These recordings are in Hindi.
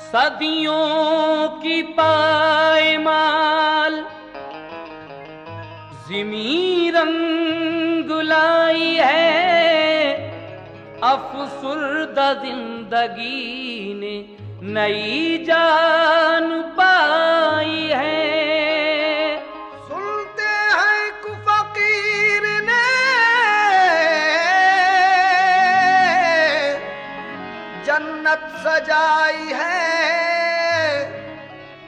सदियों की पायमाल ज़िमी रंग लाई है, अफसुर्दा जिंदगी ने नई जान पाई है। सुनते हैं कु फकीर ने जन्नत सजाई है,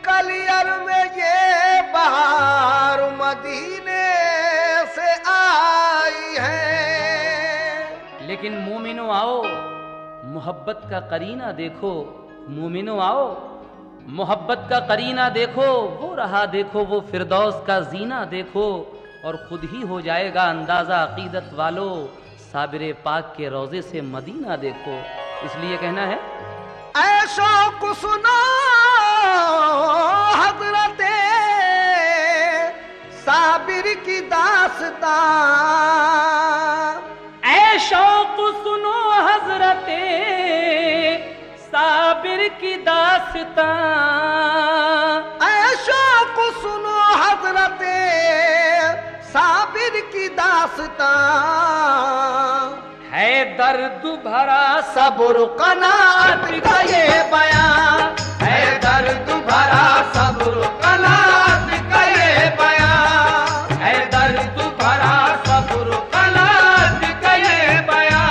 कलियर में ये बहार मदीने से आई है। लेकिन मोमिनो आओ, मोहब्बत का करीना देखो। मोमिनो आओ, मोहब्बत का करीना देखो। वो रहा देखो, वो फिरदौस का जीना देखो, और खुद ही हो जाएगा अंदाजा अकीदत वालों, साबिर पाक के रोजे से मदीना देखो। इसलिए कहना है, ऐशो को सुनो हजरते साबिर की दास्तां, ऐशो को सुनो हजरते साबिर की दास्तां, ऐशो को सुनो हजरते साबिर की दास्तां। है दर्द भरा सब्र कनात का ये बयां, है दर्द भरा सब्र कनात का ये बयां, है दर्द भरा सब्र कनात का ये बयां।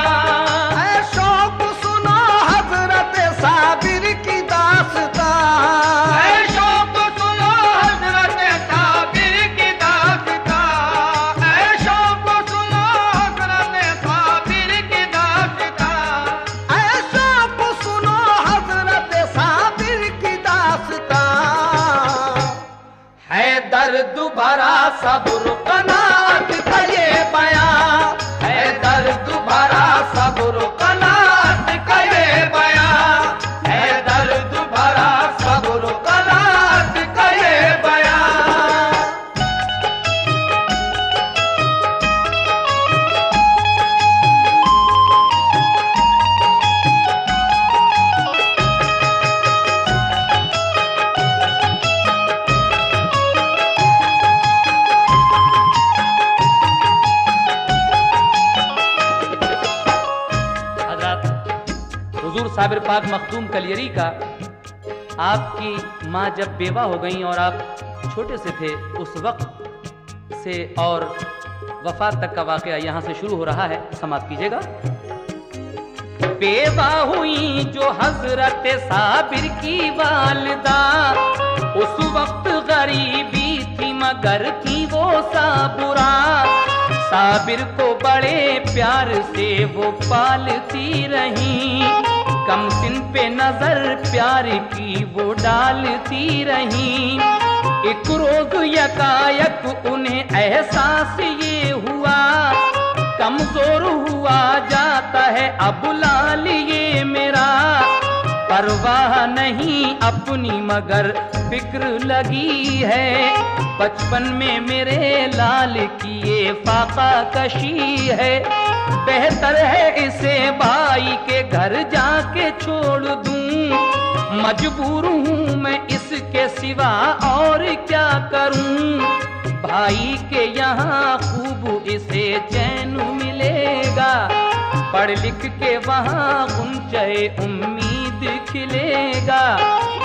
ऐशो को सुनो हजरत साबिर की दास्तां, ऐशो को सुनो हजरत साबिर की दास्तां, ऐशो को सुनो हजरत साबिर की दास्तां, ऐशो को सुनो हजरत साबिर की दास्तां। है दर्द भरा सब्र कनात का ये बयां, है दर्द भरा सब्र कनात का ये बयां, है दर्द भरा सब्र कनात का ये बयां। हुजूर साबिर पाक मखदूम कलियरी का, आपकी माँ जब बेवा हो गई और आप छोटे से थे, उस वक्त से और वफात तक का वाकया यहाँ से शुरू हो रहा है, समाप्त कीजिएगा। बेवा हुई जो हजरत साबिर की वालिदा, उस वक्त गरीबी थी मगर थी वो साबुरा, साबिर को बड़े प्यार से वो पालती रही, कम सिन पे नजर प्यार की वो डालती रही। एक रोज यकायक उन्हें एहसास ये हुआ, कमजोर हुआ जाता है अब लाल ये मेरा, परवाह नहीं अपनी मगर फिक्र लगी है, बचपन में मेरे लाल की ये फाका कशी है, बेहतर है इसे भाई के घर जाके छोड़ दूं, मजबूर हूँ मैं इसके सिवा और क्या करूं, भाई के यहाँ खूब इसे चैन मिलेगा, पढ़ लिख के वहाँ गुंजे उम्मीद खिलेगा।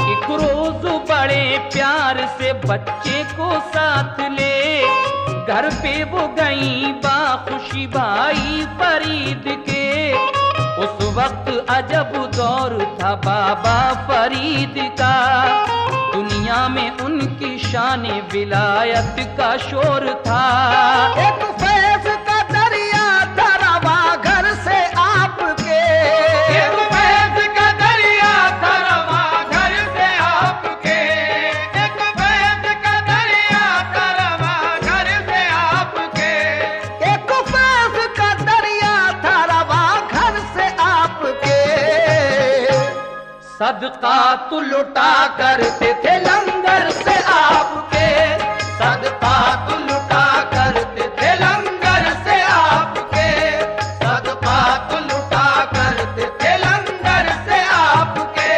एक रोज बड़े प्यार से बच्चे को साथ ले, घर पे वो गई बाखुशी भाई फरीद के, उस वक्त अजब दौर था बाबा फरीद का, दुनिया में उनकी शान विलायत का शोर था। एक फैज का दरिया था रवा सदका तो लुटा करते थे लंगर से आपके, सदका तो लुटा करते थे लंगर से आपके, सदका तो लुटा करते थे लंगर से आपके।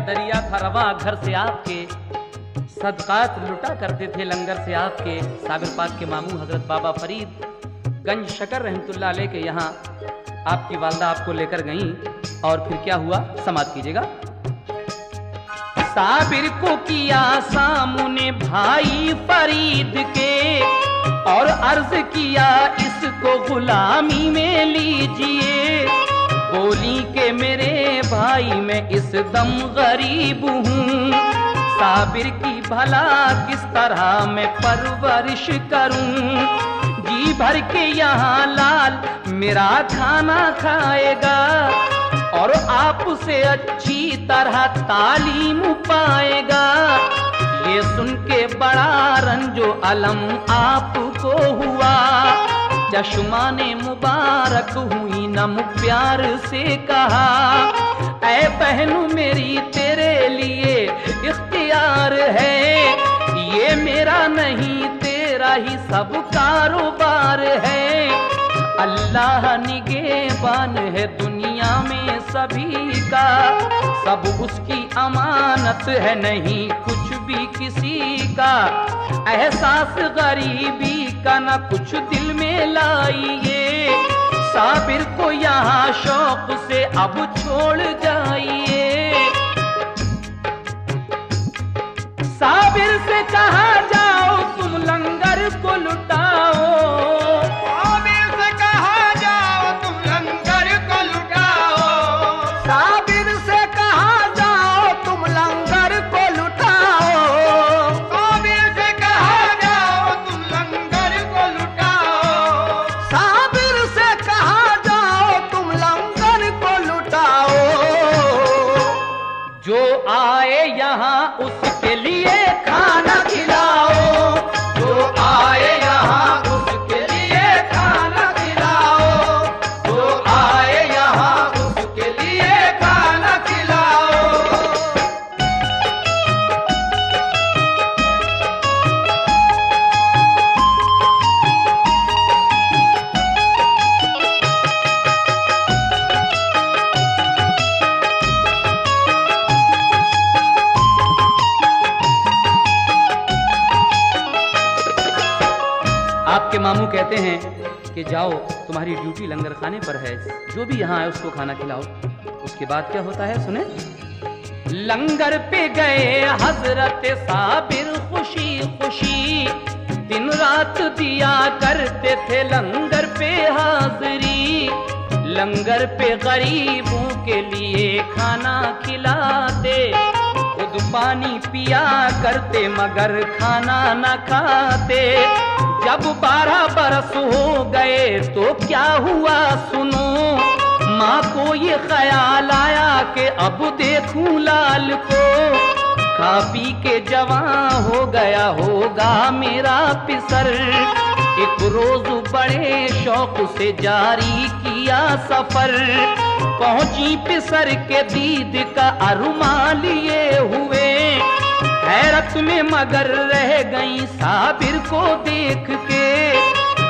दरिया था रवा घर से आपके, सदकात लुटा करते थे लंगर से आपके। साबिर पाक के मामू हजरत बाबा फरीद गंज शकर रहमतुल्लाह अलैह के यहाँ आपकी वालदा आपको लेकर गईं और फिर क्या हुआ समाप्त कीजिएगा। साबिर को किया सामने भाई फरीद के और अर्ज किया इसको गुलामी में लीजिए। बोली के मेरे भाई मैं इस दम गरीब हूँ, साबिर की भला किस तरह मैं परवरिश करूँ। जी भर के यहाँ लाल मेरा खाना खाएगा और आपसे अच्छी तरह तालीम पाएगा। ये सुन के बड़ा रंजो अलम आपको हुआ, चश्माने मुबारक हुई नम प्यार से कहा, ऐ बहनू मेरी तेरे लिए इख्तियार है, ये मेरा नहीं तेरा ही सब कारोबार है। अल्लाह निगहबान है दुनिया में सभी का, सब उसकी अमानत है नहीं कुछ भी किसी का। एहसास गरीबी का न कुछ दिल में लाइए, साबिर को यहाँ शौक से अब छोड़ जाइए। साबिर से कहा जाओ तुम लंगर को लुटाओ, साबिर से कहा जाओ तुम लंगर को लुटाओ, साबिर से कहा जाओ तुम लंगर को लुटाओ, साबिर से कहा जाओ तुम लंगर को लुटाओ, साबिर से कहा जाओ तुम लंगर को लुटाओ। जो आए यहाँ उसके लिए खाना खिलाओ, जो आए यहाँ उसके लिए खाना खिलाओ, जो आए यहाँ उसके लिए खाना खिलाओ। आपके मामू कहते हैं कि जाओ तुम्हारी ड्यूटी लंगर खाने पर है, जो भी यहाँ है उसको खाना खिलाओ। उसके बाद क्या होता है सुने। लंगर पे गए हजरत साबिर खुशी खुशी, दिन रात दिया करते थे लंगर पे हाजिरी। लंगर पे गरीबों के लिए खाना खिलाते, खुद पानी पिया करते मगर खाना न खाते। जब 12 बरस हो गए तो क्या हुआ सुनो, माँ को ये ख्याल आया कि अब देखूं लाल को, खा पी के जवां हो गया होगा मेरा पिसर। एक रोज बड़े शौक से जारी किया सफर, पहुंची पिसर के दीद का अरमान लिए हुए। हैरत में मगर रह गई साबिर को देख के,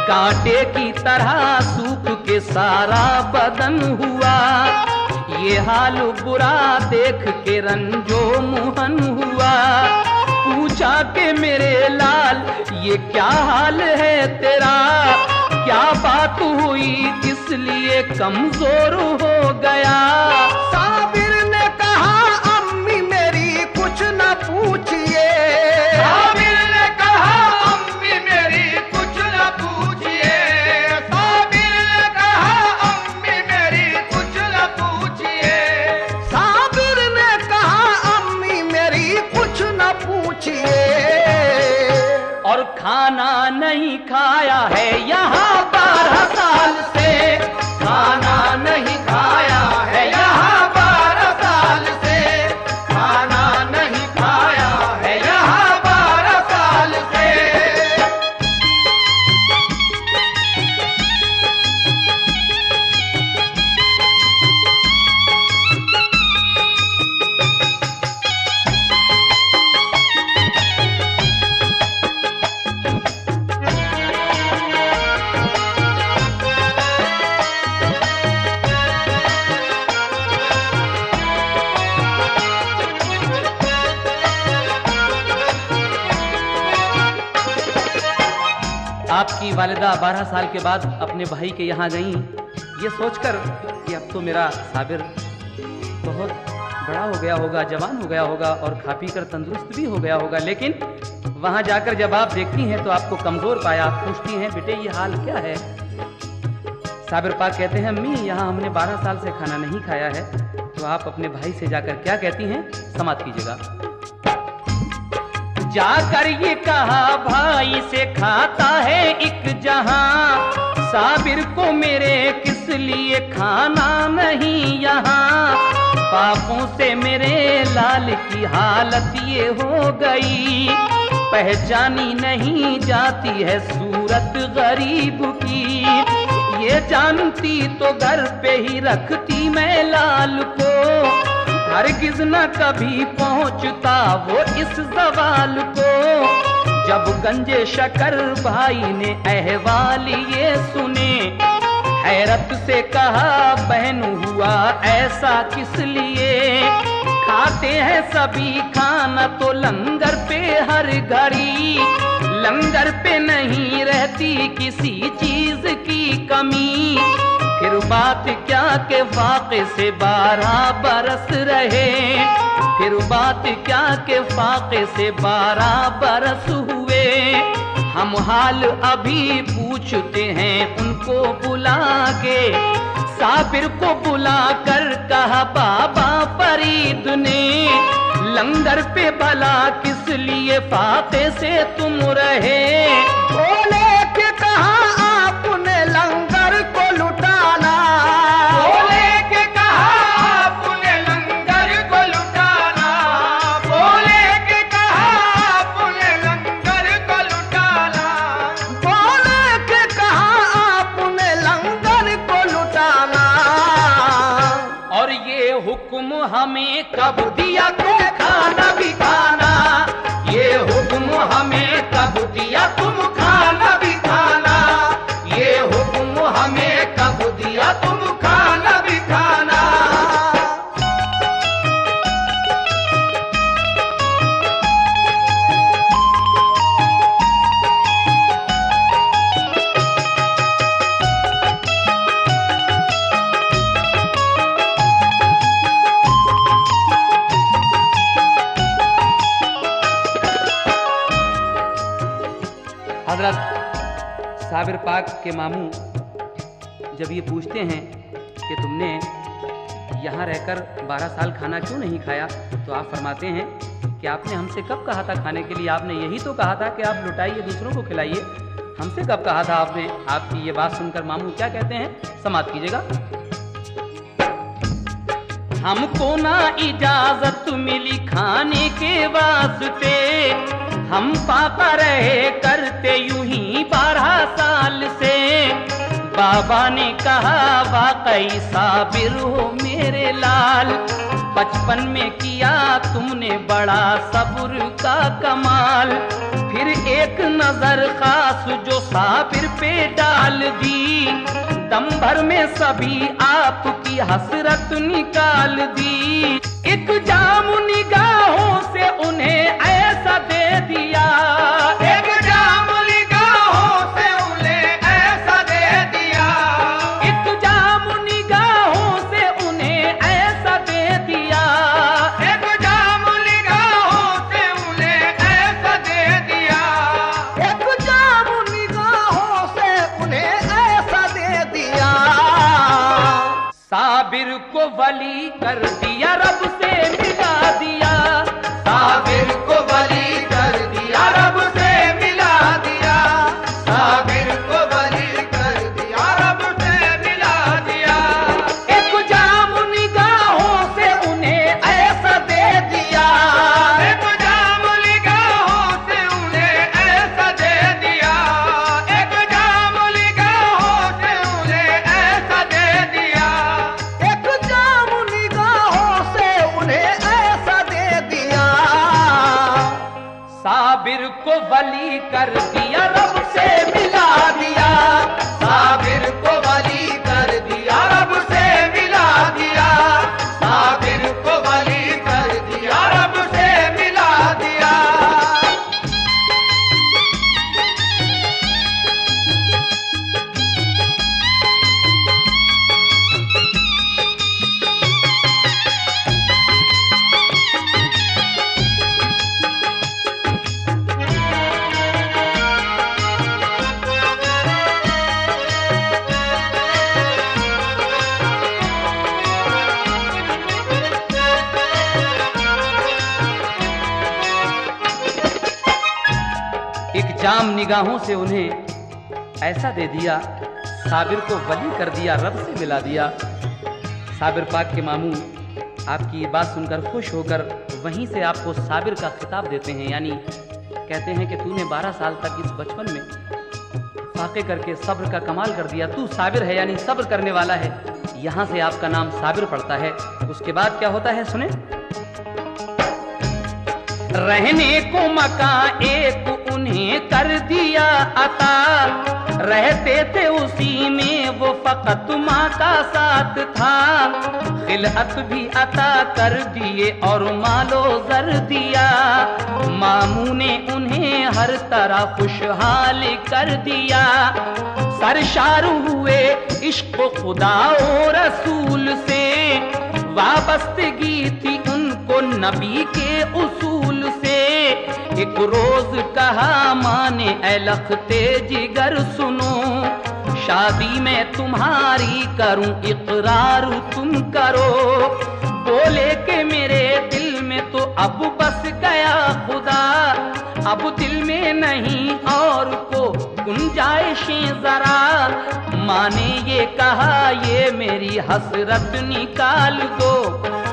कांटे की तरह सूख के सारा बदन हुआ। ये हाल बुरा देख के रंजो मुहन हुआ, पूछा कि मेरे लाल ये क्या हाल है तेरा, क्या बात हुई किस लिए कमजोर हो गया। साबिर ने कहा अम्मी मेरी कुछ न पूछिए, साबिर ने कहा अम्मी मेरी कुछ न पूछिए, साबिर ने कहा अम्मी मेरी कुछ न पूछिए। खाना नहीं खाया है यहाँ 12 साल से, खाना नहीं खाया है यहाँ 12 साल से, खाना नहीं खाया है यहाँ 12 साल से। आपकी वालिदा 12 साल के बाद अपने भाई के यहाँ गईं, ये सोचकर कि अब तो मेरा साबिर बहुत बड़ा हो गया होगा, जवान हो गया होगा और खा पी कर तंदुरुस्त भी हो गया होगा। लेकिन वहाँ जाकर जब आप देखती हैं तो आपको कमजोर पाया। आप पूछती हैं, बेटे ये हाल क्या है? साबिर पाक कहते हैं, अम्मी यहाँ हमने 12 साल से खाना नहीं खाया है। तो आप अपने भाई से जाकर क्या कहती हैं, समाप्त कीजिएगा। जाकर ये कहा भाई से, खाता है एक जहां, साबिर को मेरे किस लिए खाना नहीं यहाँ। पापों से मेरे लाल की हालत ये हो गई, पहचानी नहीं जाती है सूरत गरीब की। ये जानती तो घर पे ही रखती मैं लाल को, हरगिज न कभी पहुंचता वो इस सवाल को। जब गंजे शकर भाई ने अहवाल ये सुने, हैरत से कहा बहन हुआ ऐसा किस लिए। खाते हैं सभी खाना तो लंगर पे हर घड़ी, लंगर पे नहीं रहती किसी चीज की कमी। फिर बात क्या के फाके से 12 बरस रहे, फिर बात क्या के फाके से 12 बरस हुए। हम हाल अभी पूछते हैं उनको बुला के, साबिर को बुला कर कहा बाबा फरीद ने, लंगर पे भला किस लिए फाके से तुम रहे। बोले कि कहा आपने लंगर को लुटाना, बोले कि कहा आपने लंगर को लुटाना, बोले कि कहा आपने लंगर को लुटाना, बोले कि कहा आपने लंगर को लुटाना। और ये हुक्म हमें कब दिया तुम खाना भी खाना, ये हुक्म हमें कब दिया तुम खाना भी खाना, ये हुक्म हमें कब दिया तुम खाना भी खाना। हजरत साबिर पाक के मामू जब ये पूछते हैं कि तुमने यहाँ रहकर 12 साल खाना क्यों नहीं खाया, तो आप फरमाते हैं कि आपने हमसे कब कहा था खाने के लिए, आपने यही तो कहा था कि आप लुटाइए दूसरों को खिलाइए, हमसे कब कहा था आपने। आपकी ये बात सुनकर मामू क्या कहते हैं, समाप्त कीजिएगा। हमको ना इजाजत मिली खाने के वास्ते, हम पापा रहे करते यूं ही 12 साल से। बाबा ने कहा वाकई साबिर हो मेरे लाल, बचपन में किया तुमने बड़ा सब्र का कमाल। फिर एक नजर खास जो साबिर पे डाल दी, दम भर में सभी आपकी हसरत निकाल दी। एक जाम निगाहों से उन्हें ऐसा दे दिया, एक जाम निगाहों से उन्हें ऐसा दे दिया, एक जाम निगाहों से उन्हें ऐसा दे दिया, एक जाम निगाहों से उन्हें ऐसा दे दिया, एक जाम निगाहों से उन्हें ऐसा दे दिया। साबिर को वली कर दिया, रब से मिला दिया, साबिर को वली कर दिया, रब से मिला वली कर दिया, रब से मिला दिया। साबिर को वली कर दिया, रब से मिला दिया। साबिर को वली कर दिया, रब से मिला दिया। एक जाम निगाहों से उन्हें ऐसा दे दिया, साबिर को वली कर दिया, रब से मिला दिया। साबिर पाक के मामू आपकी ये बात सुनकर खुश होकर वहीं से आपको साबिर का खिताब देते हैं, यानी कहते हैं कि तूने 12 साल तक इस बचपन में फाके करके सब्र का कमाल कर दिया, तू साबिर है यानी सब्र करने वाला है। यहाँ से आपका नाम साबिर पड़ता है। उसके बाद क्या होता है सुने। रहने को मकान एक उन्हें कर दिया अता, रहते थे उसी में वो फकत माँ का साथ था। खिलअत भी अता कर दिए और मालो जर दिया, मामू ने उन्हें हर तरह खुशहाल कर दिया। सरशार हुए इश्क खुदा और रसूल से, वाबस्तगी थी उनको नबी के उसूल से। एक रोज कहा माने ऐ लखते जिगर सुनो, शादी में तुम्हारी करूं इकरार तुम करो। बोले के मेरे दिल में तो अब बस गया खुदा, अब दिल में नहीं और को गुंजाइशें जरा। माँ ने ये कहा ये मेरी हसरत निकाल दो,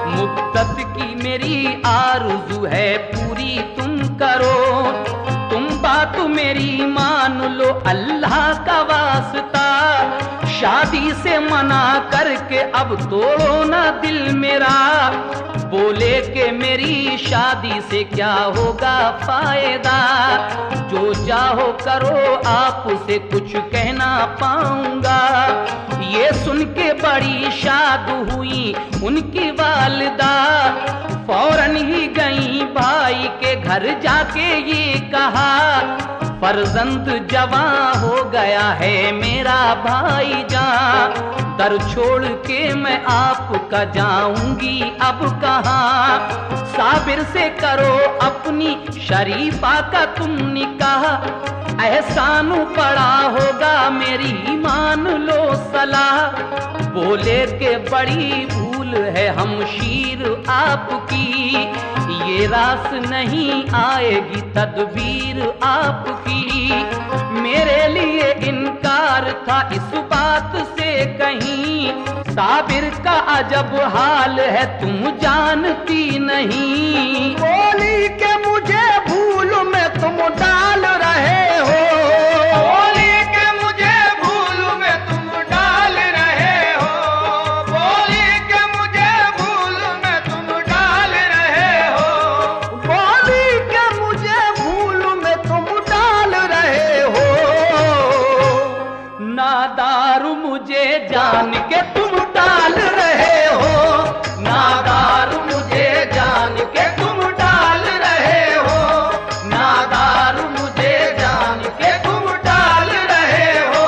मुद्दत की मेरी आरज़ू है पूरी तुम करो। तुम बात मेरी मान लो अल्लाह का वास्ता, शादी से मना करके अब तोड़ो ना दिल मेरा। बोले कि मेरी शादी से क्या होगा फायदा, जो चाहो करो आपसे कुछ कहना पाऊंगा। ये सुन के बड़ी शाद हुई उनकी वालिदा, फौरन ही गई भाई के घर जाके ये कहा, फर्जंद जवां हो गया है मेरा भाईजान। दर छोड़ के मैं आपका जाऊंगी अब कहाँ। साबिर से करो अपनी शरीफा का तुम निकाह, एहसान पड़ा होगा मेरी मान लो सलाह। बोले के बड़ी भूल है हमशीर आपकी, ये रास नहीं आएगी तदबीर आपकी। मेरे लिए इनकार था इस बात से कहीं, साबिर का अजब हाल है तुम जानती नहीं। बोली के मुझे भूल में तुम डाल रहे हो, बोली के मुझे भूल में तुम डाल रहे हो, बोली के मुझे भूल में तुम डाल रहे हो, बोली के मुझे भूल में तुम डाल रहे हो। नादार मुझे जान के तुम डाल रहे हो, नादार मुझे जान के तुम डाल रहे हो, नादार मुझे जान के तुम डाल रहे हो।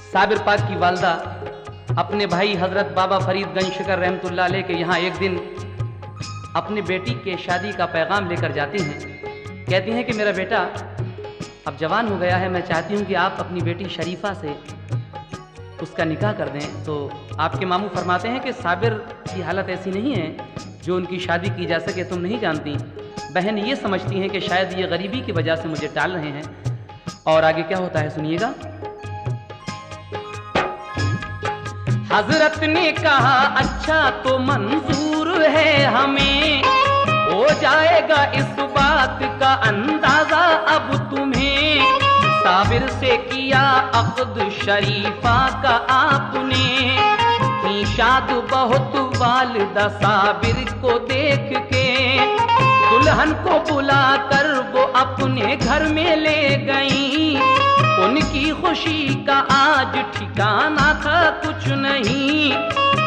साबिर पाक की वालदा अपने भाई हजरत बाबा फरीद गंज शिकर रहमतुल्लाह अलैह के यहाँ एक दिन अपने बेटी के शादी का पैगाम लेकर जाती हैं। कहती हैं कि मेरा बेटा अब जवान हो गया है, मैं चाहती हूँ कि आप अपनी बेटी शरीफा से उसका निकाह कर दें। तो आपके मामू फरमाते हैं कि साबिर की हालत ऐसी नहीं है जो उनकी शादी की जा सके, तुम नहीं जानती। बहन ये समझती हैं कि शायद ये गरीबी की वजह से मुझे टाल रहे हैं। और आगे क्या होता है सुनिएगा। हजरत ने कहा अच्छा तो मंजूर है हमें, हो जाएगा इस बात का अंदाजा अब तुम्हें। साबिर से किया अक़्द शरीफा का आपने, की शाद बहुत वालिदा साबिर को देख के। दुल्हन को बुलाकर वो अपने घर में ले गई, उनकी खुशी का आज ठिकाना था कुछ नहीं।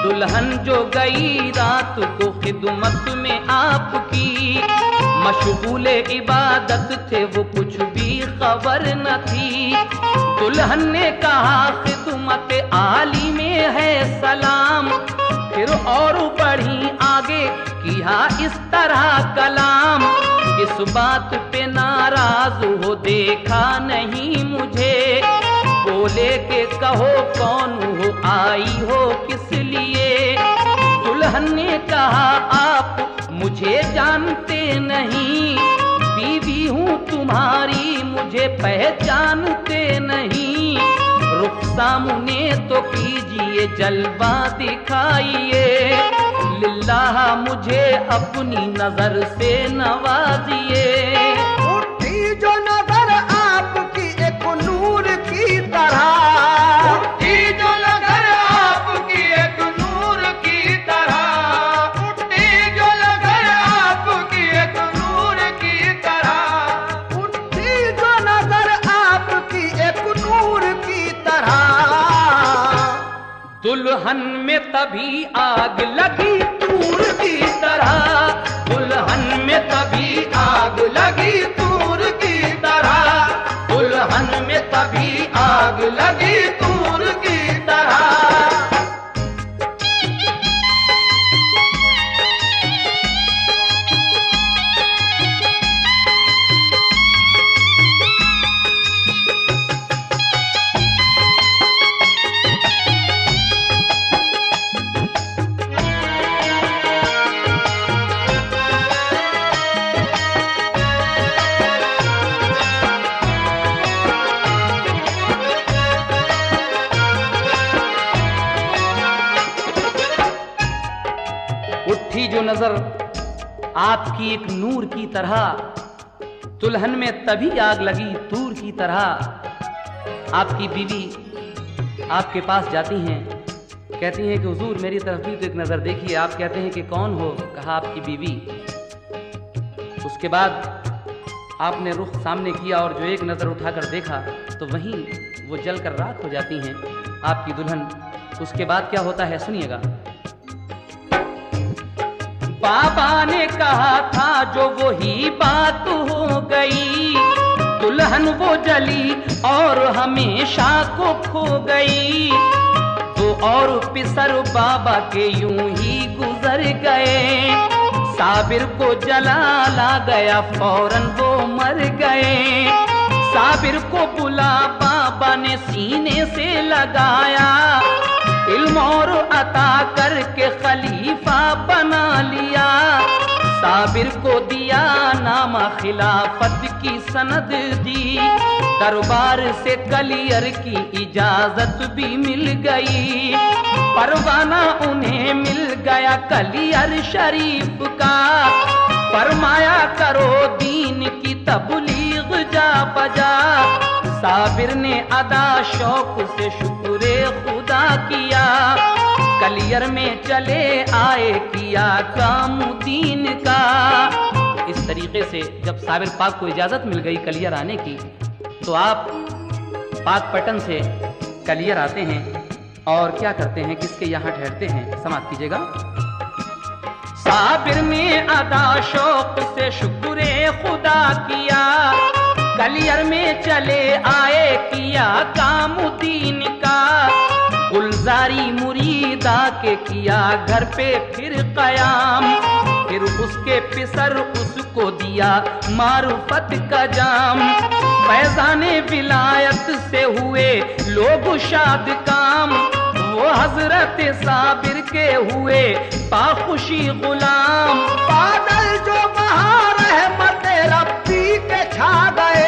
दुल्हन जो गई रात को खिदमत में आपकी, मशगूल इबादत थे वो कुछ भी खबर न थी। दुल्हन ने कहा खिदमत आली में है सलाम, फिर और बढ़ी आगे किया इस तरह कलाम। इस बात पे नाराज हो देखा नहीं मुझे, बोले के कहो कौन हो आई हो किस लिए। दुल्हन ने कहा आप मुझे जानते नहीं, बीवी हूँ तुम्हारी मुझे पहचानते नहीं। रुख सामने तो कीजिए जलवा दिखाइए, लिल्लाह मुझे अपनी नजर से नवाजिए। उठी जो नजर आपकी एक नूर की तरह, उठी जो नजर आपकी एक नूर की तरह, उठी जो नजर आपकी एक नूर की तरह, उठी जो नजर आपकी एक नूर की तरह। दुल्हन में तभी आग लगी तूर की तरह, दुल्हन में तभी आग लगी तूर की तरह, दुल्हन में तभी आग लगी तूर की तरह। उठी जो नजर आपकी एक नूर की तरह, दुल्हन में तभी आग लगी तूर की तरह। आपकी बीवी आपके पास जाती हैं, कहती हैं कि हुजूर मेरी तरफ भी तो एक नजर देखिए। आप कहते हैं कि कौन हो? कहा आपकी बीवी। उसके बाद आपने रुख सामने किया और जो एक नजर उठाकर देखा तो वहीं वो जलकर राख हो जाती हैं आपकी दुल्हन। उसके बाद क्या होता है सुनिएगा। बाबा ने कहा था जो वही बात हो गई, दुल्हन वो जली और हमेशा को खो गई। तो और पिसर बाबा के यूं ही गुजर गए, साबिर को जला ला गया फौरन वो मर गए। साबिर को बुला बाबा ने सीने से लगाया, इल्म और अता करके खलीफा बना लिया। साबिर को दिया नामा खिलाफत की सनद दी, दरबार से कलियर की इजाजत भी मिल गई। परवाना उन्हें मिल गया कलियर शरीफ का, फरमाया करो दीन की तबलीग जा बजा। साबिर ने अदा शौक से शुक्रे खुदा किया, कलियर में चले आए किया काम दीन का। इस तरीके से जब साबिर पाक को इजाजत मिल गई कलियर आने की, तो आप पाक पटन से कलियर आते हैं और क्या करते हैं, किसके यहाँ ठहरते हैं, समाप्त कीजिएगा। साबिर ने अदा शौक से शुक्रे खुदा किया, कलियर में चले आए किया काम दीन का। गुलजारी मुरीदा के किया घर पे फिर कयाम, फिर उसके पिसर उसको दिया मारुफत का जाम। फैजाने विलायत से हुए लोग शाद काम, वो हजरत साबिर के हुए पाखुशी गुलाम। बादल जो बहा रहमत रब्बी के छा गए,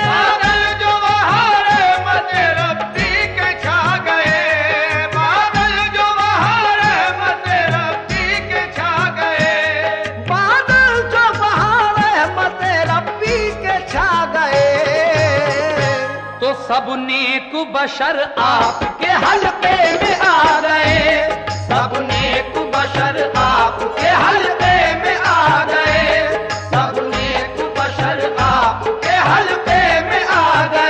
बादल जो बहा रहमत रब्बी के छा गए, बादल सब नेक बशर आपके हल्के में आ गए, सब नेक बशर आपके हल्के में आ गए, सब नेक बशर आपके हल्के में आ गए।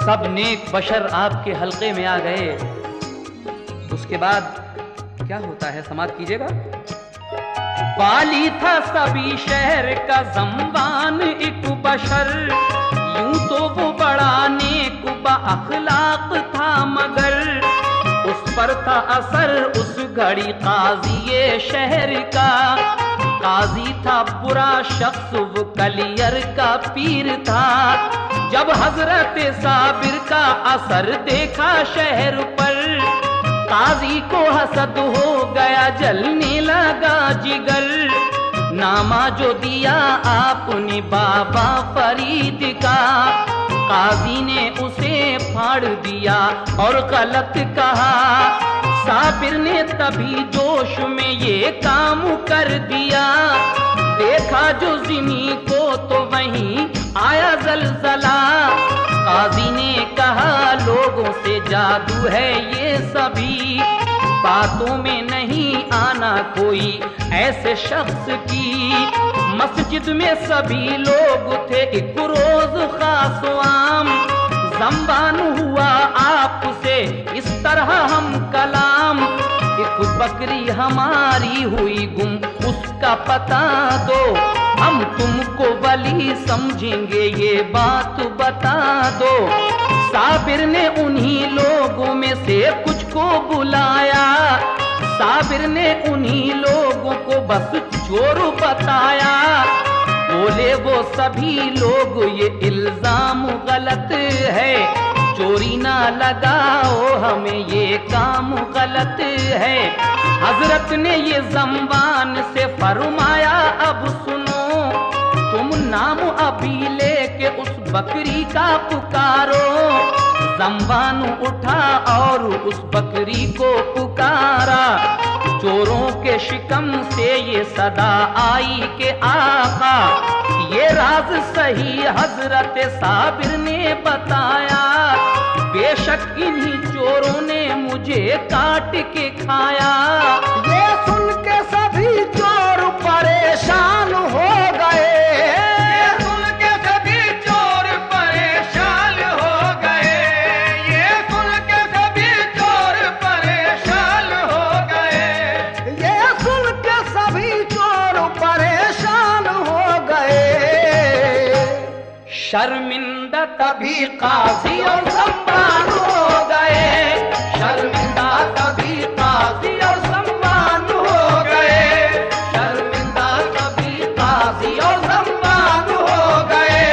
सब नेक बशर आपके हल्के में आ गए। उसके बाद क्या होता है, समाप्त कीजिएगा। वाली था सभी शहर का ज़म्बान एक बशर, यूं तो वो बड़ा नेक अखलाक था, मगर उस पर था असर उस घड़ी काजी शहर का। काजी था बुरा शख्स, वो कलियर का पीर था। जब हजरत साबिर का असर देखा शहर पर, काजी को हसद हो गया, जलने लगा जिगर। नामा जो दिया आपने बाबा फरीद का, काजी ने उसे फाड़ दिया और गलत कहा। साबिर ने तभी जोश में ये काम कर दिया, देखा जो ज़मीं को तो वहीं आया जलजला। काजी ने कहा लोगों से जादू है ये सभी, बातों में नहीं आना कोई ऐसे शख्स की। मस्जिद में सभी लोग थे एक रोज खास आम, ज़म्बान हुआ आपसे इस तरह हम कलाम। एक बकरी हमारी हुई गुम, उसका पता दो, हम तुमको वली समझेंगे ये बात बता दो। साबिर ने उन्हीं लोगों में से कुछ को बुलाया, साबिर ने उन्हीं लोगों को बस चोर बताया। बोले वो सभी लोग ये इल्जाम गलत है, चोरी ना लगाओ हमें ये काम गलत है। हजरत ने ये ज़म्बान से फरमाया अब सुनो, तुम नाम अभी लेके उस बकरी का पुकारो। ज़म्बान उठा और उस बकरी को पुकारा, चोरों के शिकम से ये सदा आई के आका। ये राज सही हजरत साबिर ने बताया, बेशक इन्हीं चोरों ने मुझे काट के खाया। ये सुन के सभी चोर परेशान हो गए, ये सुन के सभी चोर परेशान हो गए, ये सुन के सभी चोर परेशान हो गए, ये सुन के सभी चोर परेशान हो गए। शर्मिंदा तभी काजी और ज़म्बान हो गए, शर्मिंदा तभी काजी और ज़म्बान हो गए, शर्मिंदा तभी काजी और ज़म्बान हो गए,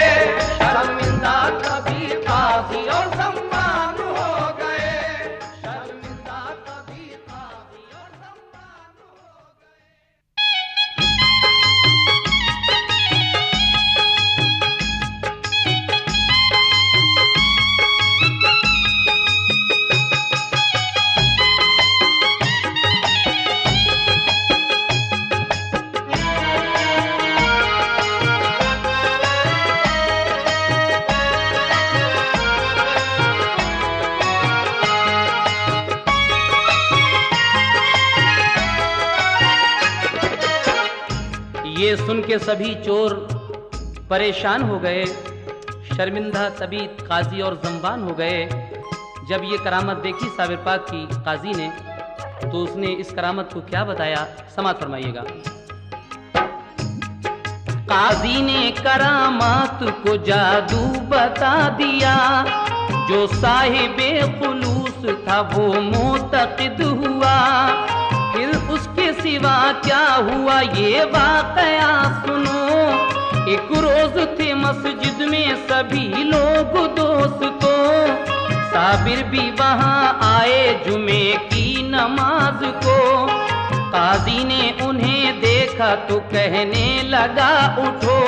शर्मिंदा तभी काजी और ज़म्बान हो गए, शर्मिंदा तभी काजी और ज़म्बान हो गए। ये सुन के सभी चोर परेशान हो गए, शर्मिंदा तभी काजी और ज़म्बान हो गए। जब ये करामत देखी साबिर पाक की काजी ने, तो उसने इस करामत को क्या बताया, समात फरमाइएगा। काजी ने करामात को जादू बता दिया, जो साहिबे खुलूस था वो मोतक़िद हुआ। फिर उसके सिवा क्या हुआ ये वाक़या सुनो। एक रोज थे मस्जिद में सभी लोग दोस्तों, साबिर भी वहां आए जुमे की नमाज को। काजी ने उन्हें देखा तो कहने लगा उठो,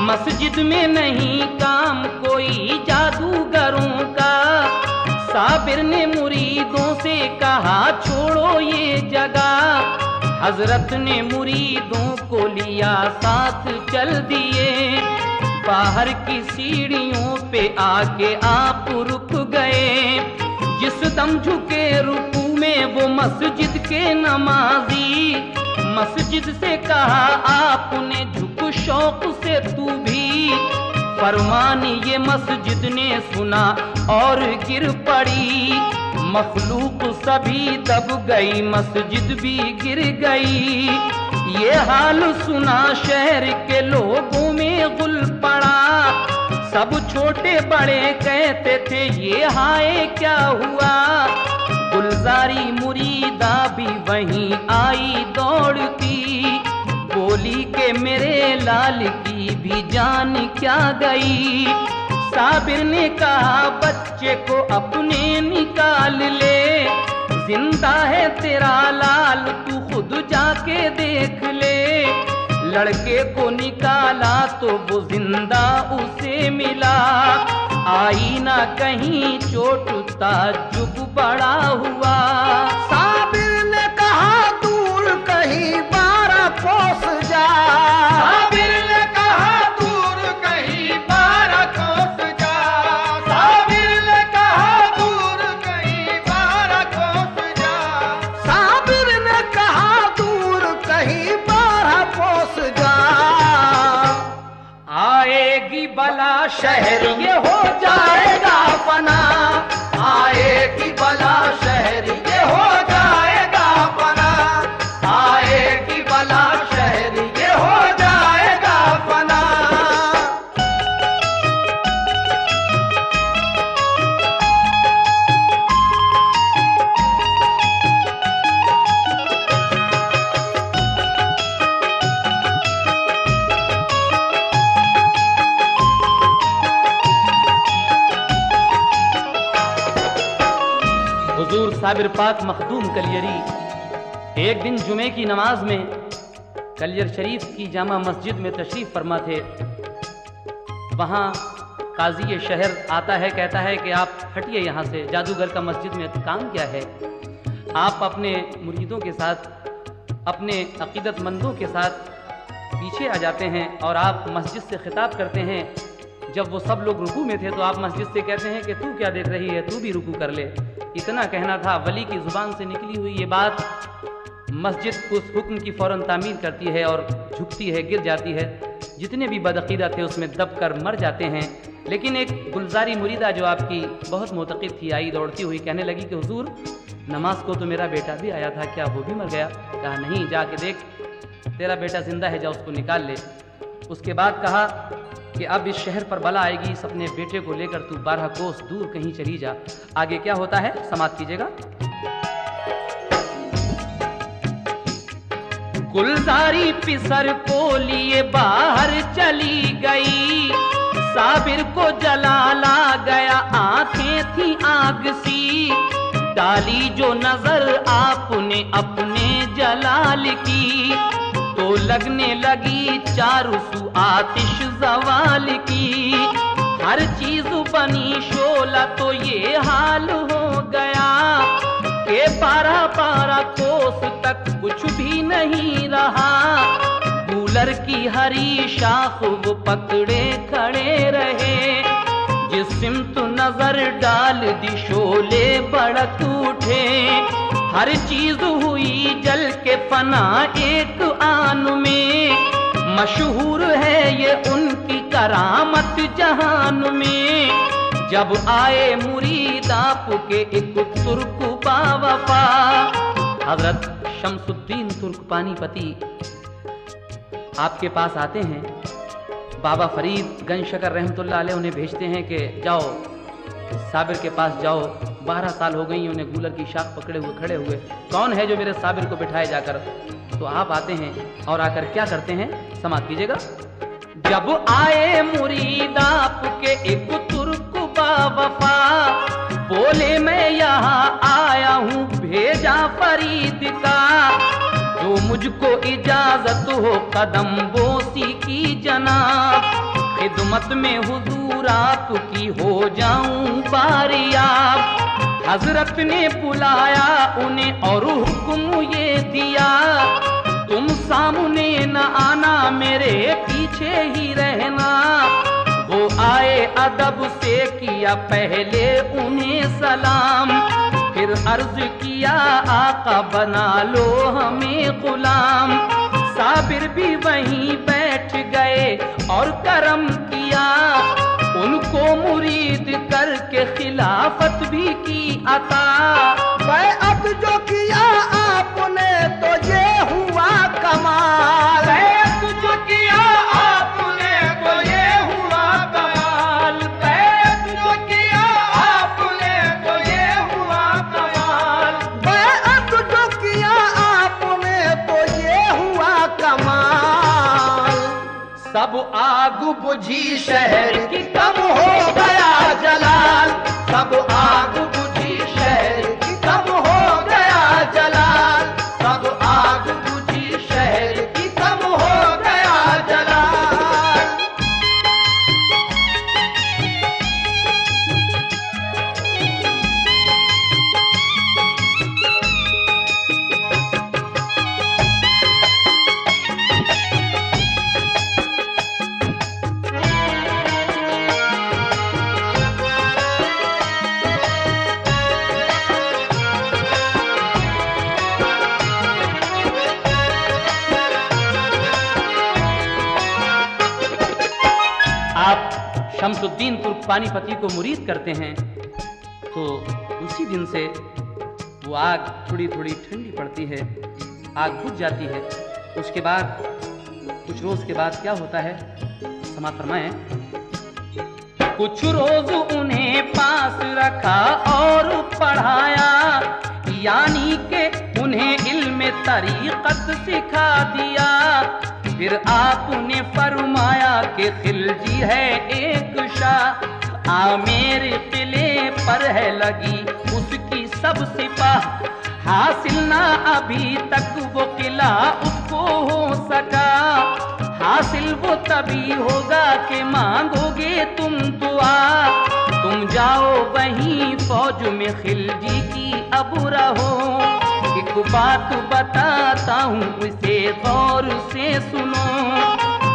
मस्जिद में नहीं काम कोई जादूगरों का। साबिर ने मुरीदों से कहा छोड़ो ये जगह। हजरत ने मुरीदों को लिया साथ चल दिए। बाहर की सीढ़ियों पे आके आप रुक गए। जिस दम झुके रुकू में वो मस्जिद के नमाजी। मस्जिद से कहा आपने झुक शौक से तू भी। फरमान ये मस्जिद ने सुना और गिर पड़ी। मखलूक सभी दब गई, मस्जिद भी गिर गई। ये हाल सुना शहर के लोगों में गुल पड़ा। सब छोटे बड़े कहते थे ये हाय क्या हुआ। गुलजारी मुरीदा भी वहीं आई दौड़ती। बोली के मेरे लाल की भी जान क्या गई। साबिर ने कहा बच्चे को अपने निकाल ले। जिंदा है तेरा लाल तू खुद जाके देख ले। लड़के को निकाला तो वो जिंदा उसे मिला। आई ना कहीं चोट ताज्जुब बड़ा हुआ। साबिर ने कहा दूर कहीं 12 कोस जा। साबिर ने कहा दूर कहीं 12 कोस जा। साबिर ने कहा दूर कहीं 12 कोस जा। साबिर ने कहा दूर कहीं 12 कोस जा। आएगी बला शहर ये हो जाएगा फना। आएगी बला शहर ये हो जाएगा फना। आएगी बला शहर ये हो जाएगा फना। हुजूर साबिर पाक मखदूम कलियरी एक दिन जुमे की नमाज में कलियर शरीफ की जामा मस्जिद में तशरीफ फरमा थे। वहाँ काजी शहर आता है, कहता है कि आप हटिए यहाँ से, जादूगर का मस्जिद में काम क्या है। आप अपने मुरीदों के साथ, अपने अकीदतमंदों के साथ पीछे आ जाते हैं और आप मस्जिद से खिताब करते हैं। जब वो सब लोग रुकू में थे तो आप मस्जिद से कहते हैं कि तू क्या देख रही है, तू भी रुकू कर ले। इतना कहना था। वली की जुबान से निकली हुई ये बात मस्जिद उस हुक्म की फौरन तामील करती है और झुकती है, गिर जाती है। जितने भी बदअकीदा थे उसमें दब कर मर जाते हैं। लेकिन एक गुलजारी मुरीदा जो आपकी बहुत मोतक़िद थी, आई दौड़ती हुई कहने लगी कि हुजूर नमाज को तो मेरा बेटा भी आया था, क्या वो भी मर गया? कहा नहीं, जाके देख तेरा बेटा जिंदा है, जा उसको निकाल ले। उसके बाद कहा कि अब इस शहर पर बला आएगी, इस अपने बेटे को लेकर तू 12 कोस दूर कहीं चली जा। आगे क्या होता है समाप्त कीजिएगा। गुलजारी पिसर को लिए बाहर चली गई। साबिर को जलाला गया, आंखें थी आग सी। डाली जो नजर आपने अपने जलाल की, तो लगने लगी चारों सू आतिश जवाल की। हर चीज बनी शोला तो ये हाल हो गया कि 12 कोस तक कुछ भी नहीं रहा। कूलर की हरी शाख वो पकड़े खड़े रहे। जिस सिमत नजर डाल दी शोले भड़क उठे। हर चीज हुई जल के फना एक आन में। मशहूर है ये उनकी करामत जहान में। जब आए मुरीद आपके एक तुर्क बावफा, हजरत शमसुद्दीन तुर्क पानीपती आपके पास आते हैं। बाबा फरीद गंज शकर रहमतुल्लाह अलैह उन्हें भेजते हैं कि जाओ साबिर के पास जाओ। 12 साल हो गई उन्हें गूलर की शाख पकड़े हुए खड़े हुए। कौन है जो मेरे साबिर को बिठाए जाकर? तो आप आते हैं और आकर क्या करते हैं समाप्त कीजिएगा। जब आए मुरीद आपके एक तुर्क बावफा, बोले मैं यहाँ आया हूँ भेजा फरीद का। मुझको इजाजत हो कदम बोसी की जनाब, खिदमत में हुजूर आपकी हो जाऊं बारियाब। हजरत ने बुलाया उन्हें और हुक्म ये दिया, तुम सामने न आना मेरे पीछे ही रहना। वो आए अदब से किया पहले उन्हें सलाम, फिर अर्ज किया आका बना लो हमें गुलाम। साबिर भी वहीं बैठ गए और करम किया, उनको मुरीद करके खिलाफत भी की अता। बैअत जो किया आपने तो ये हुआ कमाल, बैअत जो किया आपने तो ये हुआ कमाल, बैअत जो किया आपने तो ये हुआ कमाल। बैअत जो किया आपने तो ये हुआ कमाल। सब आग बुझी शहर की कम हो गया जलाल, सब आग बुझी शहर की कम हो गया जलाल, सब आग बुझी शहर की कम हो गया जलाल। आप शमसुद्दीन तुर्क पानीपती को मुरीद करते हैं तो उसी दिन से वो आग थोड़ी थोड़ी ठंडी पड़ती है, आग बुझ जाती है। उसके बाद कुछ रोज के बाद क्या होता है, समाप्त फरमाएं। कुछ रोज उन्हें पास रखा और पढ़ाया, यानी के उन्हें इल्म तरीक़त सिखा दिया। फिर आपने फरमाया कि खिलजी है एक शाह, आमेर किले पर है लगी उसकी सब सिपाह। हासिल ना अभी तक वो किला उसको हो सका, हासिल वो तभी होगा कि मांगोगे तुम दुआ। तुम जाओ वहीं फौज में खिलजी की अब रहो, एक बात बताता हूँ उसे गौर से सुनो।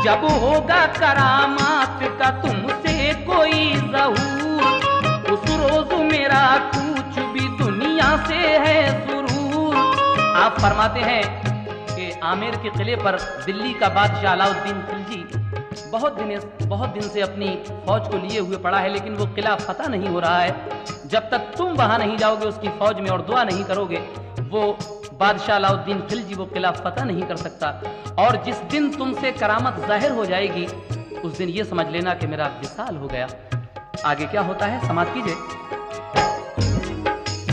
जब होगा करामात का तुमसे कोई ज़हूर, उस रोज मेरा कुछ भी दुनिया से है जरूर। आप फरमाते हैं कि आमेर के किले पर दिल्ली का बादशाह अलाउद्दीन खिलजी बहुत दिन से अपनी फौज को लिए हुए पड़ा है, लेकिन वो किला फतह नहीं हो रहा है। जब तक तुम वहां नहीं जाओगे उसकी फौज में और दुआ नहीं करोगे, वो बादशाह अलाउद्दीन खिलजी वो किला फतह नहीं कर सकता। और जिस दिन तुमसे करामत जाहिर हो जाएगी उस दिन ये समझ लेना कि मेरा विसाल हो गया। आगे क्या होता है, समाप्त कीजिए।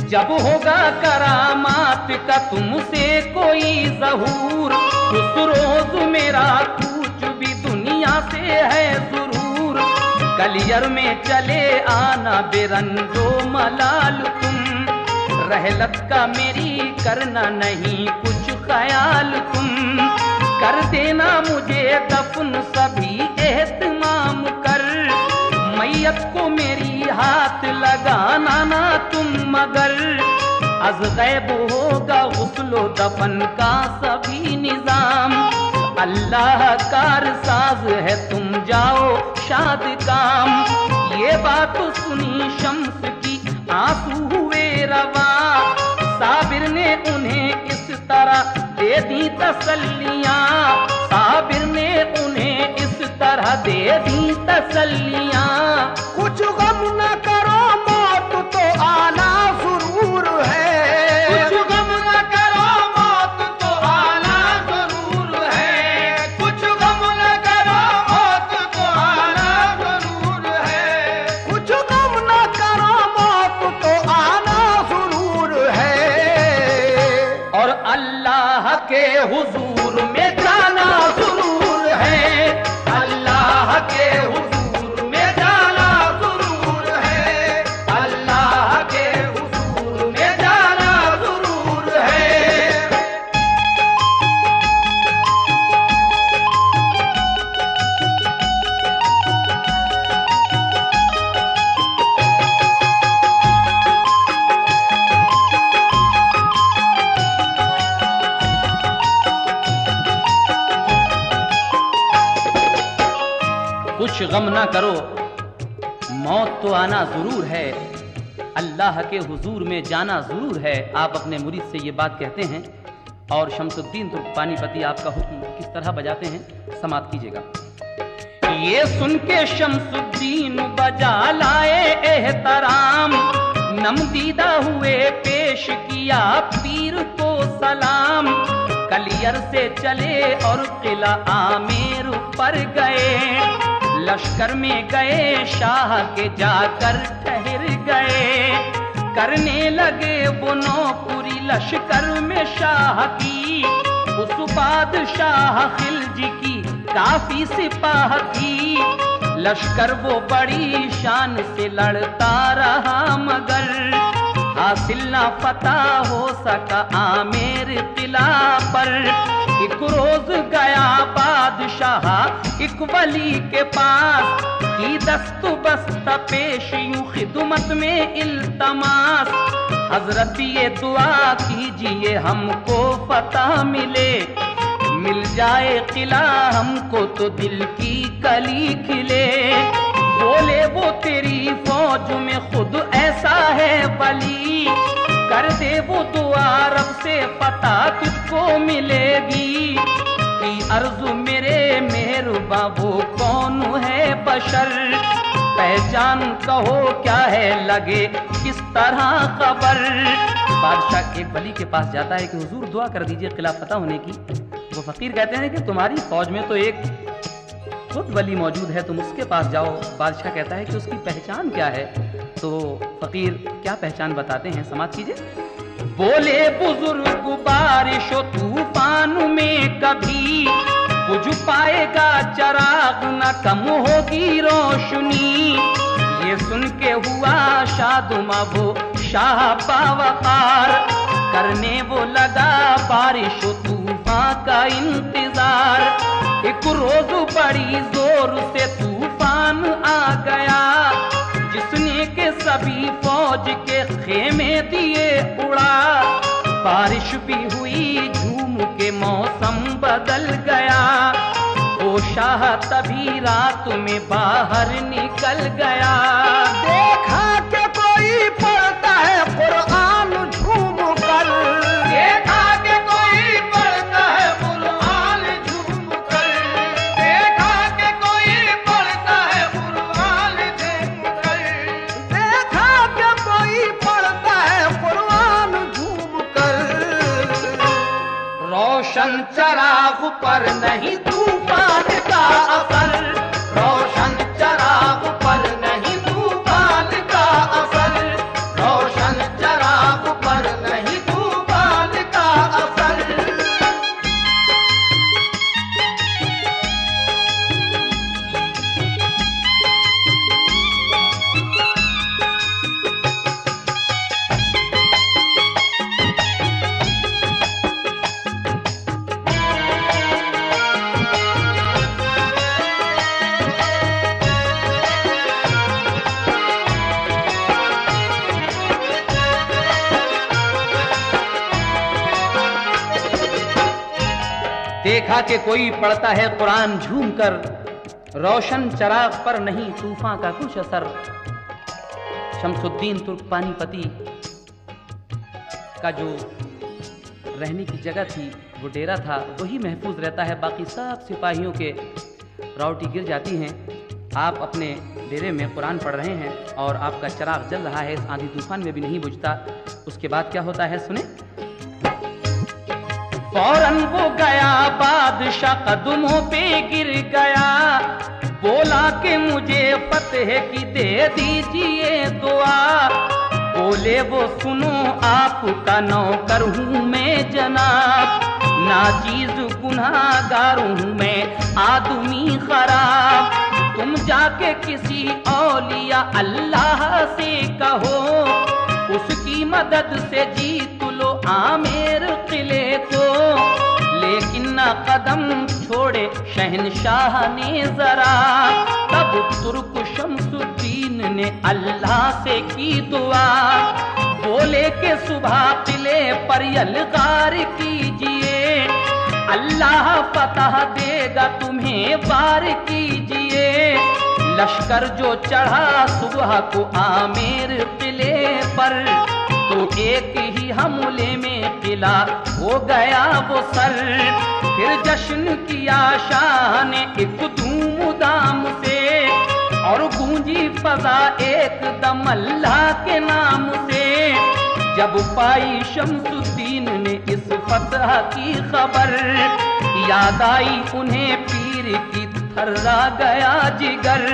जब होगा करामात का तुमसे कोई ज़हूर, उस रोज मेरा कुछ भी दुनिया से है जरूर। कलियर में चले आना बेरंजो मलाल तुम, रहलत का मेरी करना नहीं कुछ ख्याल तुम। कर देना मुझे दफन सभी एहतमाम कर, मैयत को मेरी हाथ लगाना ना तुम मगर। अज गैब होगा गुस्लो दफन का सभी निजाम, अल्लाह कार साज है तुम जाओ शाद काम। ये बात सुनी शम्स की आंसू हुए रवा, साबिर ने उन्हें इस तरह दे दी तसल्लियां, साबिर ने उन्हें इस तरह दे दी तसल्लियां। कुछ गम न करो मौत तो आना जरूर है, कुछ गम न करो मौत तो आना जरूर है, कुछ गम न करो मौत तो आना जरूर है, कुछ गम न करो मौत तो आना जरूर है। और अल्लाह के हुजूर में जाना जरूर है, अल्लाह के हुजूर में जाना जरूर है, अल्लाह के हुजूर में जाना जरूर है। गम ना करो, मौत तो आना जरूर है, अल्लाह के हुजूर में जाना जरूर है। आप अपने मुरीद से ये बात कहते हैं और शमसुद्दीन तुर्क पानीपती आपका हुक्म किस तरह बजाते हैं, समाप्त कीजिएगा। ये सुन के शमसुद्दीन बजा लाए एहतराम, नमदीदा हुए पेश किया पीर को सलाम। कलियर से चले और किला आमेर पर गए, लश्कर में गए शाह के जाकर ठहर गए। करने लगे वो नौकरी लश्कर में शाह की, उस बादशाह खिलजी की काफी सिपाह थी। लश्कर वो बड़ी शान से लड़ता रहा मगर हासिल ना फतह हो सका आमेर किला पर। एक रोज गया बादशाह एक वली के पास, की दस्तु बस्त पेश यूं खिदमत में इल्तमास। हजरत ये दुआ कीजिए हमको फतह मिले, मिल जाए किला हमको तो दिल की कली खिले। बोले वो तेरी फौज में खुद ऐसा है वली, कर दे वो दुआ रब से फतह तुझको मिलेगी। की अर्जु मेरे मेहरबा वो कौन है बशर, पहचान कहो क्या है लगे किस तरह खबर। बादशाह एक वली के पास जाता है कि हुजूर दुआ कर दीजिए किला फतह होने की। वो फकीर कहते हैं कि तुम्हारी फौज में तो एक खुद वली मौजूद है, तुम उसके पास जाओ। बादशाह कहता है कि उसकी पहचान क्या है, तो फकीर क्या पहचान बताते हैं, समाप्त कीजिए। बोले बुजुर्ग बारिश तूफान में कभी बुझ पाएगा चराग, न कम होगी रोशनी। ये सुन के हुआ शादुमा वो शाह बावकार, करने वो लगा बारिश तूफान का इंतजार। एक रोज बड़ी जोर से तूफान आ गया, जिसने के सभी फौज के खेमे दिए उड़ा। बारिश भी हुई झूम के मौसम बदल गया, वो शाह तभी रात में बाहर निकल गया। देखा कि कोई पढ़ता है कुरान झूम कर, देखा कि कोई पढ़ता है कुरान झूम कर, देखा कि कोई पढ़ता है कुरान झूम कर, देखा कि कोई पढ़ता है कुरान झूम कर। रोशन चराग पर नहीं तूफान का असर, रोशन चराग पर नहीं तूफान का असर, रोशन चराग पर नहीं तूफान का असर। देखा कि कोई पढ़ता है कुरान झूम कर, रोशन चराग पर नहीं तूफान का कुछ असर। शमसुद्दीन तुर्क पानीपती का जो रहने की जगह थी, वो डेरा था, वही महफूज रहता है। बाकी सब सिपाहियों के रावटी गिर जाती हैं। आप अपने डेरे में कुरान पढ़ रहे हैं और आपका चराग जल रहा है, इस आंधी तूफान में भी नहीं बुझता। उसके बाद क्या होता है सुने। फौरन वो गया बादशाह कदमों पे गिर गया, बोला कि मुझे फतेह की दे दीजिए दुआ। बोले वो सुनो आपका नौकर हूँ मैं जनाब, नाचीज गुनाहगार हूँ मैं आदमी खराब। तुम जाके किसी औलिया अल्लाह से कहो, उसकी मदद से जीत लो आमेर किले को। लेकिन न कदम छोड़े शहनशाह ने जरा, तब तुर्क शमसुद्दीन ने अल्लाह से की दुआ। बोले के सुबह किले पर यलगार कीजिए, अल्लाह फतह देगा तुम्हें वार कीजिए। लश्कर जो चढ़ा सुबह को आमेर किले पर, तो एक ही हमले में किला हो गया वो सर। फिर जश्न किया शाह ने एक धूम दाम से, और गूंजी फजा एकदम अल्लाह के नाम से। जब पाई शम्सुद्दीन ने इस फतह की खबर, याद आई उन्हें पीर की थर्रा गया जिगर।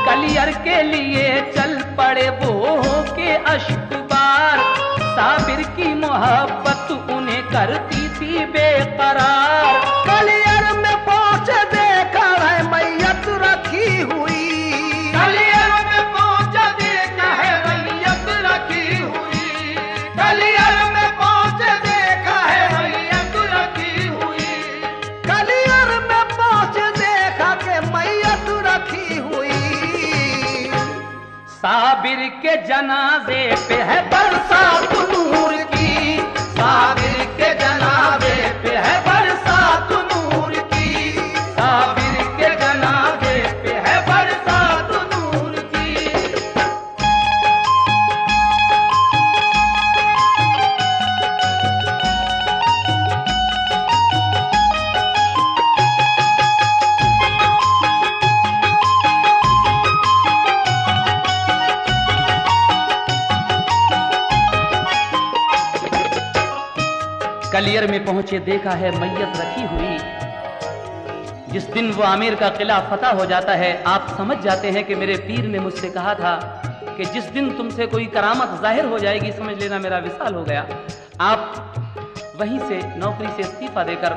कलियर के लिए चल पड़े वो के अश्कबार, साबिर की मोहब्बत उन्हें करती थी बेकरार। कलियर में पहुंचे देखा है मैयत रखी हुई, कलियर में पहुंचे देखा है मैयत रखी हुई, कलियर में पहुंचे देखा है मैयत रखी हुई, कलियर में पहुंचे देखा के मैयत रखी हुई। साबिर के जनाजे पे है बरसात नूर की, साबिर के जनाजे पे है बरसात नूर की, साबिर के जनाजे पे है बरसात नूर की। कलियर में पहुंचे देखा है मैयत रखी हुई। जिस दिन वो आमिर का किला फतह हो जाता है, आप समझ जाते हैं कि मेरे पीर ने मुझसे कहा था कि जिस दिन तुमसे कोई करामत जाहिर हो जाएगी, समझ लेना मेरा विसाल हो गया। आप वहीं से नौकरी से इस्तीफा देकर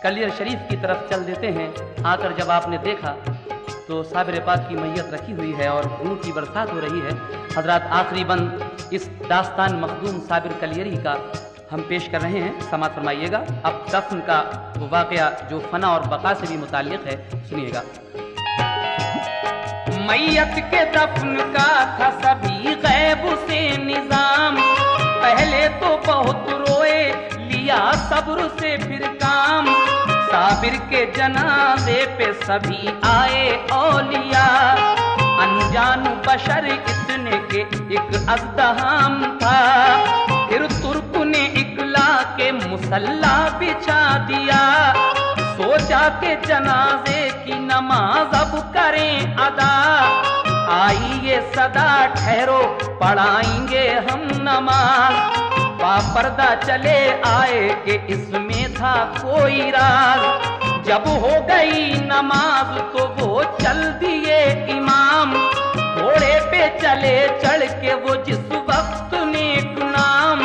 कलियर शरीफ की तरफ चल देते हैं। आकर जब आपने देखा तो साबिर पाक की मैयत रखी हुई है और नूर की बरसात हो रही है। हजरात, आखिरी बंद इस दास्तान मखदूम साबिर कलियरी का हम पेश कर रहे हैं, समाअत फरमाइएगा। अब दफन का वो वाकया जो फना और बका से भी मुताल्लिक है, सुनिएगा। मैयत के दफन का था सभी गैब से निजाम, पहले तो बहुत रोए, लिया सब्र से फिर काम। साबिर के जनाजे पे सभी आए औलिया, अनजान बशर इतने के एक अज़दहाम था। फिर तुर्क ने इकला के मुसल्ला बिछा दिया, सोचा के जनाजे की नमाज अब करें अदा। आई ये सदा ठहरो पढ़ाएंगे हम नमाज, बापर्दा चले आए कि इसमें था कोई राज। जब हो गई नमाज तो वो चल दिए इमाम, घोड़े पे चले चढ़ के वो जिस वक्त नेक नाम।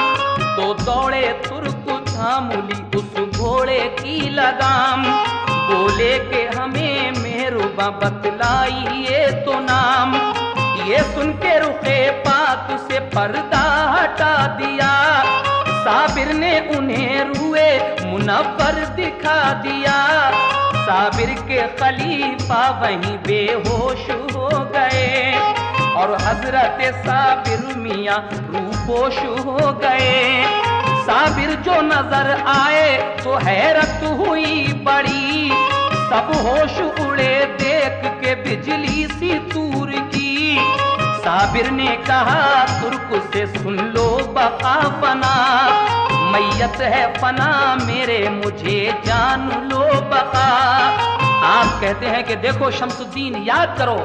तो दौड़े तुर्क थामुली उस घोड़े की लगाम, बोले के हमें मेहरुबा बतलाइए तो नाम। ये सुन के रुखे पाक से पर्दा हटा दिया, साबिर ने उन्हें रुए मुनव्वर दिखा दिया। साबिर के खलीफा वहीं बेहोश हो गए, और हजरत साबिर मियां रूपोश हो गए। साबिर जो नजर आए तो हैरत हुई बड़ी, सब होश उड़े देख के बिजली सी तूर की। साबिर ने कहा तुर्क से सुन लो बका फना, मैयत है फना मेरे मुझे जान लो बका। आप कहते हैं कि देखो शम्सुद्दीन, याद करो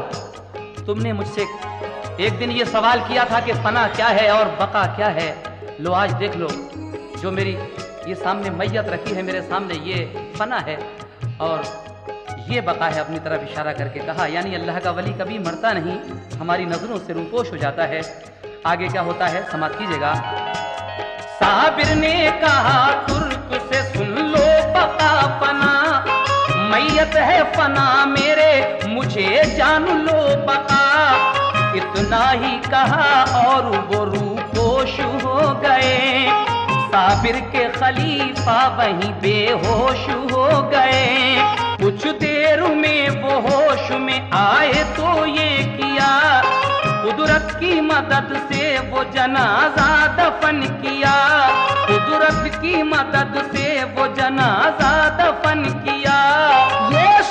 तुमने मुझसे एक दिन ये सवाल किया था कि फना क्या है और बका क्या है। लो आज देख लो, जो मेरी ये सामने मैयत रखी है मेरे सामने, ये फना है और ये बका है। अपनी तरफ इशारा करके कहा, यानी अल्लाह का वली कभी मरता नहीं, हमारी नजरों से रूपोश हो जाता है। आगे क्या होता है समाप्त कीजिएगा। साबिर ने कहा तुर्क से सुन लो बका फना, मैयत है फना मेरे मुझे जान लो बका। इतना ही कहा और वो रूपोश हो गए, साबिर के खलीफा वहीं बेहोश हो गए। कुछ देर में वो होश में आए तो ये किया, कुदरत की मदद से वो जनाजा दफन किया। कुदरत की मदद से वो जनाजा दफन किया। ये